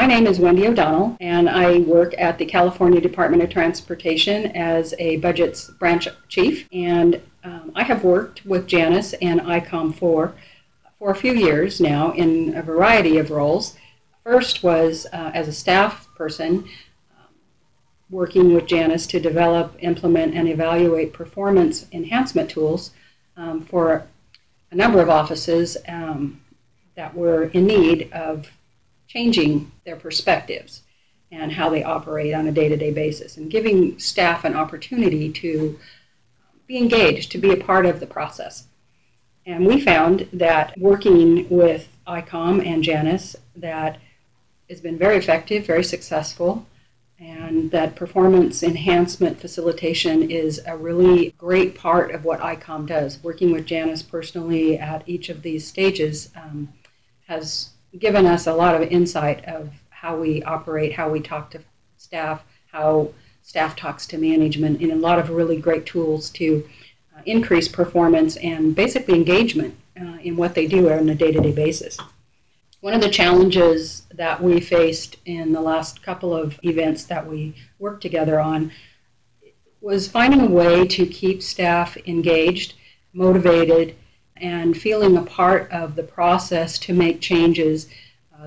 name is Wendy O'Donnell, and I work at the California Department of Transportation as a budgets branch chief. And I have worked with Janice and ICOM for a few years now in a variety of roles. First was as a staff person, working with Janice to develop, implement, and evaluate performance enhancement tools for a number of offices that were in need of changing their perspectives and how they operate on a day-to-day basis, and giving staff an opportunity to be engaged, to be a part of the process. And we found that working with ICOM and Janice, that has been very effective, very successful, and that performance enhancement facilitation is a really great part of what ICOM does. Working with Janice personally at each of these stages has given us a lot of insight of how we operate, how we talk to staff, how staff talks to management, and a lot of really great tools to increase performance and basically engagement in what they do on a day-to-day basis. One of the challenges that we faced in the last couple of events that we worked together on was finding a way to keep staff engaged, motivated, and feeling a part of the process to make changes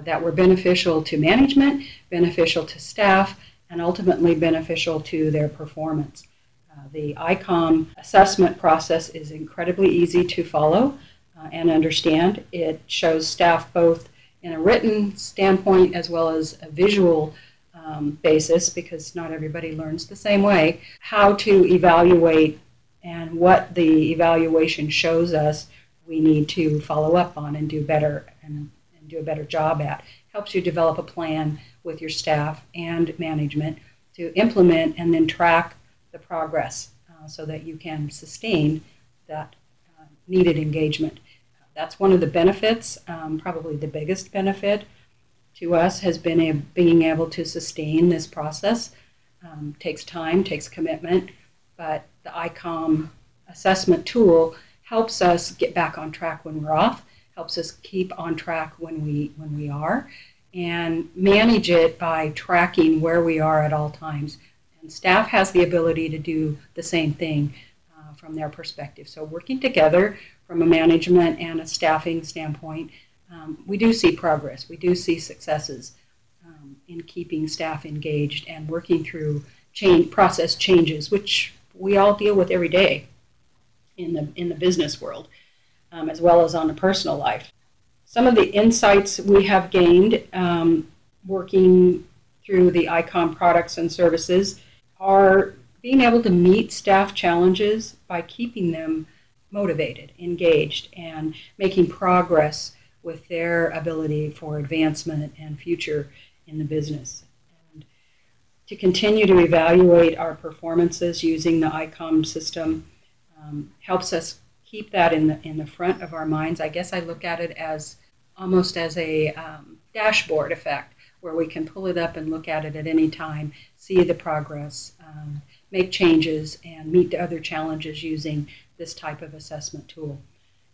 that were beneficial to management, beneficial to staff, and ultimately beneficial to their performance. The ICOM assessment process is incredibly easy to follow and understand. It shows staff both in a written standpoint as well as a visual basis, because not everybody learns the same way, how to evaluate and what the evaluation shows us we need to follow up on and do better and do a better job at. Helps you develop a plan with your staff and management to implement and then track the progress so that you can sustain that needed engagement. That's one of the benefits, probably the biggest benefit to us has been being able to sustain this process. Takes time, takes commitment, but the ICOM assessment tool helps us get back on track when we're off, helps us keep on track when we are, and manage it by tracking where we are at all times. And staff has the ability to do the same thing from their perspective. So working together from a management and a staffing standpoint, we do see progress. We do see successes in keeping staff engaged and working through process changes, which we all deal with every day in the business world, as well as on the personal life. Some of the insights we have gained working through the ICOM products and services are being able to meet staff challenges by keeping them motivated, engaged, and making progress with their ability for advancement and future in the business. And to continue to evaluate our performances using the ICOM system helps us keep that in the front of our minds. I guess I look at it as almost as a dashboard effect, where we can pull it up and look at it at any time, see the progress, make changes, and meet the other challenges using this type of assessment tool.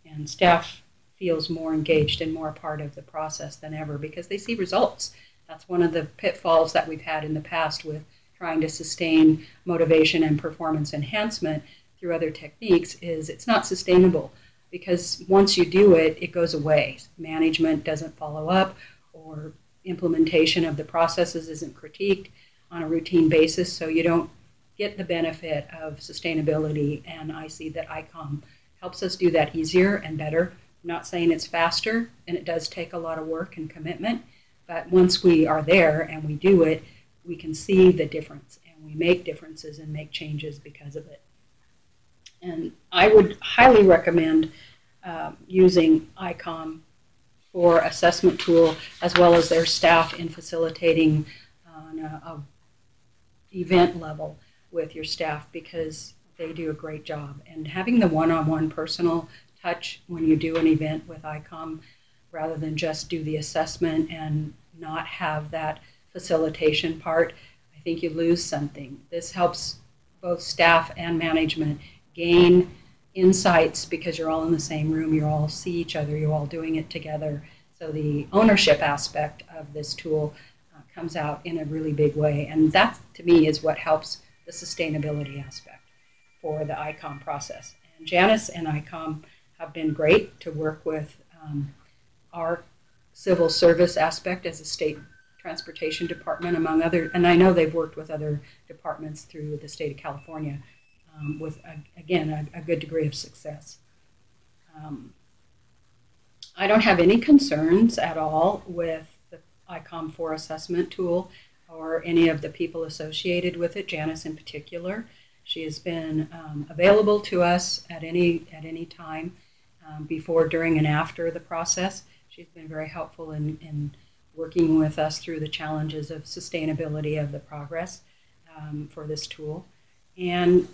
And staff feels more engaged and more a part of the process than ever because they see results. That's one of the pitfalls that we've had in the past with trying to sustain motivation and performance enhancement through other techniques, is it's not sustainable, because once you do it, it goes away. Management doesn't follow up, or implementation of the processes isn't critiqued on a routine basis, so you don't get the benefit of sustainability. And I see that ICOM helps us do that easier and better. I'm not saying it's faster, and it does take a lot of work and commitment, but once we are there and we do it, we can see the difference, and we make differences and make changes because of it. And I would highly recommend using ICOM for assessment tool, as well as their staff in facilitating on a event level with your staff, because they do a great job. And having the one-on-one personal touch when you do an event with ICOM, rather than just do the assessment and not have that facilitation part, I think you lose something. This helps both staff and management gain insights because you're all in the same room, you all see each other, you're all doing it together. So the ownership aspect of this tool comes out in a really big way. And that, to me, is what helps the sustainability aspect for the ICOM process. And Janice and ICOM have been great to work with our civil service aspect as a state transportation department, among other, and I know they've worked with other departments through the state of California with, again, a good degree of success. I don't have any concerns at all with the ICOM 4 assessment tool or any of the people associated with it, Janice in particular. She has been available to us at any time before, during, and after the process. She's been very helpful in working with us through the challenges of sustainability of the progress for this tool. And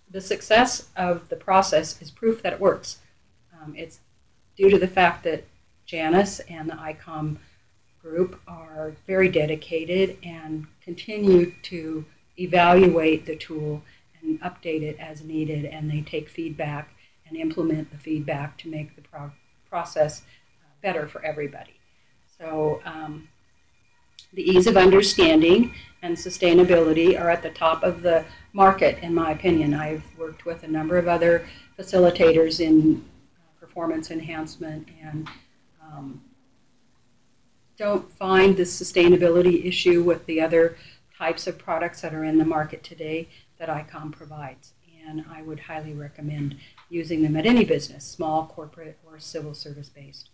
the success of the process is proof that it works. It's due to the fact that Janice and the ICOM group are very dedicated and continue to evaluate the tool and update it as needed, and they take feedback and implement the feedback to make the process better for everybody. So the ease of understanding and sustainability are at the top of the market, in my opinion. I've worked with a number of other facilitators in performance enhancement and don't find the sustainability issue with the other types of products that are in the market today that ICOM provides. And I would highly recommend using them at any business, small, corporate, or civil service based.